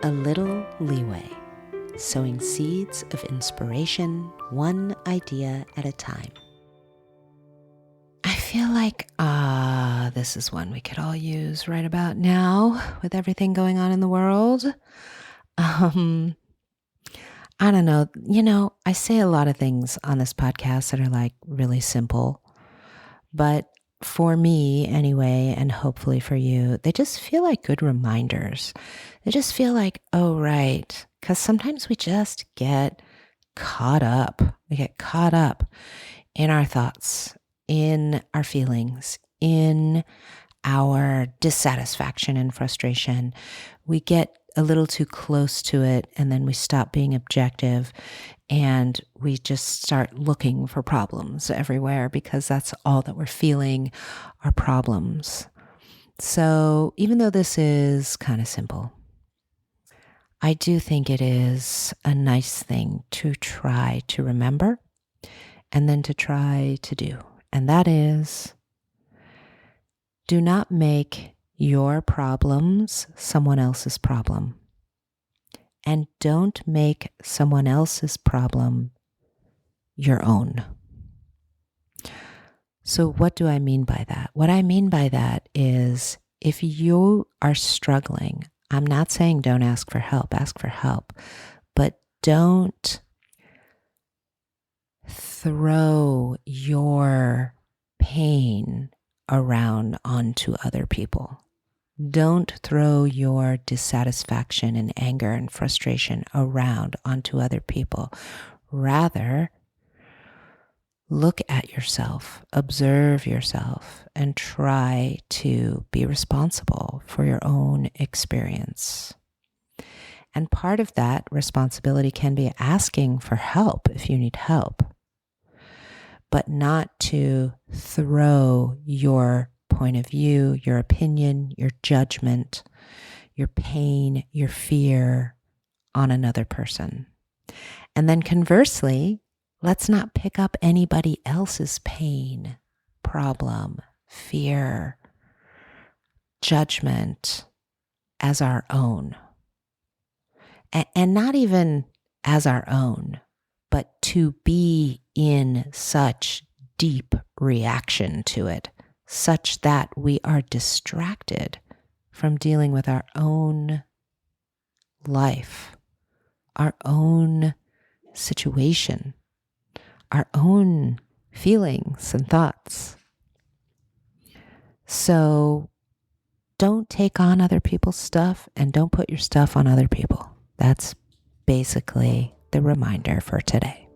A little leeway, sowing seeds of inspiration, one idea at a time. I feel like, this is one we could all use right about now with everything going on in the world. Um, I don't know. I say a lot of things on this podcast that are like really simple, but for me anyway, and hopefully for you, they just feel like good reminders. They just feel like, oh, right. Because sometimes we just get caught up. We get caught up in our thoughts, in our feelings, in our dissatisfaction and frustration. We get a little too close to it, and then we stop being objective and we just start looking for problems everywhere because that's all that we're feeling are problems. So even though this is kind of simple, I do think it is a nice thing to try to remember and then to try to do. And that is, do not make your problems someone else's problem. And don't make someone else's problem your own. So what do I mean by that? What I mean by that is if you are struggling, I'm not saying don't ask for help, but don't throw your pain around onto other people. Don't throw your dissatisfaction and anger and frustration around onto other people. Rather, look at yourself, observe yourself, and try to be responsible for your own experience. And part of that responsibility can be asking for help if you need help, but not to throw your point of view, your opinion, your judgment, your pain, your fear on another person. And then conversely, let's not pick up anybody else's pain, problem, fear, judgment as our own. And not even as our own, but to be in such deep reaction to it, such that we are distracted from dealing with our own life, our own situation, our own feelings and thoughts. So don't take on other people's stuff and don't put your stuff on other people. That's basically the reminder for today.